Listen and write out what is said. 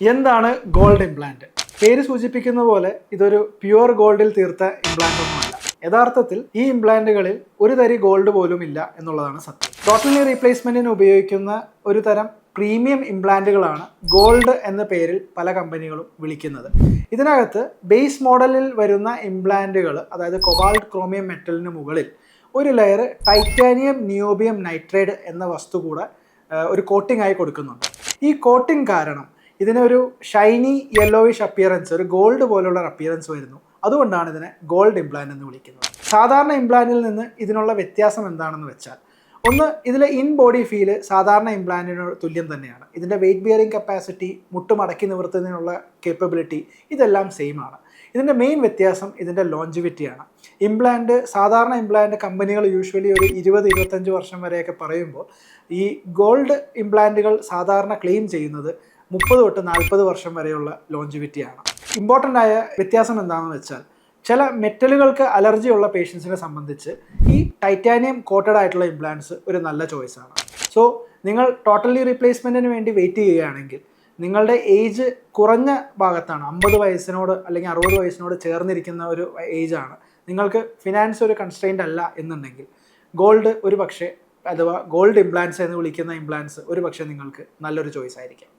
എന്താണ് gold implant? പേര് സൂചിപ്പിക്കുന്ന പോലെ ഇതൊരു പ്യുവർ ഗോൾഡിൽ തീർത്ത ഇംപ്ലാന്റ് ഒന്നുമല്ല. യഥാർത്ഥത്തിൽ ഈ ഇംപ്ലാന്റുകളിൽ ഒരു തരി ഗോൾഡ് പോലും ഇല്ല എന്നുള്ളതാണ് സത്യം. ടോട്ടൽ നീ റീപ്ലേസ്മെന്റിന് ഉപയോഗിക്കുന്ന ഒരു തരം പ്രീമിയം ഇംപ്ലാന്റുകളാണ് ഗോൾഡ് എന്ന പേരിൽ പല കമ്പനികളും വിളിക്കുന്നത്. ഇതിനകത്ത് ബേസ് മോഡലിൽ വരുന്ന ഇംപ്ലാന്റുകൾ, അതായത് കൊബാൾട്ട് ക്രോമിയം മെറ്റലിന് മുകളിൽ ഒരു ലെയർ ടൈറ്റാനിയം നിയോബിയം നൈട്രൈഡ് എന്ന വസ്തു കൂടെ ഒരു കോട്ടിംഗ് ആയി കൊടുക്കുന്നുണ്ട്. ഈ കോട്ടിംഗ് കാരണം ഇതിനൊരു ഷൈനി യെല്ലോയിഷ് അപ്പിയറൻസ്, ഒരു ഗോൾഡ് പോലുള്ള ഒരു അപ്പിയറൻസ് വരുന്നു. അതുകൊണ്ടാണ് ഇതിനെ ഗോൾഡ് ഇംപ്ലാന്റ് എന്ന് വിളിക്കുന്നത്. സാധാരണ ഇംപ്ലാന്റിൽ നിന്ന് ഇതിനുള്ള വ്യത്യാസം എന്താണെന്ന് വെച്ചാൽ, ഒന്ന്, ഇതിലെ ഇൻ ബോഡി ഫീല് സാധാരണ ഇംപ്ലാന്റിനോട് തുല്യം തന്നെയാണ്. ഇതിൻ്റെ വെയിറ്റ് ബിയറിംഗ് കപ്പാസിറ്റി, മുട്ടുമടക്കി നിവർത്തുന്നതിനുള്ള കേപ്പബിലിറ്റി, ഇതെല്ലാം സെയിം ആണ്. ഇതിൻ്റെ മെയിൻ വ്യത്യാസം ഇതിൻ്റെ ലോഞ്ചിവിറ്റിയാണ്. ഇംപ്ലാന്റ്, സാധാരണ ഇംപ്ലാന്റ് കമ്പനികൾ യൂഷ്വലി ഒരു 20-25 വർഷം വരെയൊക്കെ പറയുമ്പോൾ, ഈ ഗോൾഡ് ഇംപ്ലാന്റുകൾ സാധാരണ ക്ലെയിം ചെയ്യുന്നത് 30 തൊട്ട് 40 വർഷം വരെയുള്ള ലോഞ്ചിവിറ്റിയാണ്. ഇമ്പോർട്ടൻ്റ് ആയ വ്യത്യാസം എന്താണെന്ന് വെച്ചാൽ, ചില മെറ്റലുകൾക്ക് അലർജി ഉള്ള പേഷ്യൻസിനെ സംബന്ധിച്ച് ഈ ടൈറ്റാനിയം കോട്ടഡ് ആയിട്ടുള്ള ഇംപ്ലാന്റ്സ് ഒരു നല്ല ചോയ്സാണ്. സോ നിങ്ങൾ ടോട്ടലി റീപ്ലേസ്മെൻറ്റിന് വേണ്ടി വെയിറ്റ് ചെയ്യുകയാണെങ്കിൽ, നിങ്ങളുടെ ഏജ് കുറഞ്ഞ ഭാഗത്താണ്, 50 വയസ്സിനോട് അല്ലെങ്കിൽ 60 വയസ്സിനോട് ചേർന്നിരിക്കുന്ന ഒരു ഏജാണ്, നിങ്ങൾക്ക് ഫിനാൻസ് ഒരു കൺസ്ട്രെയിൻ്റ് അല്ല എന്നുണ്ടെങ്കിൽ, ഗോൾഡ് ഒരു പക്ഷേ, അഥവാ ഗോൾഡ് ഇംപ്ലാന്റ്സ് എന്ന് വിളിക്കുന്ന ഇംപ്ലാന്റ്സ് ഒരു പക്ഷേ നിങ്ങൾക്ക് നല്ലൊരു ചോയ്സ് ആയിരിക്കും.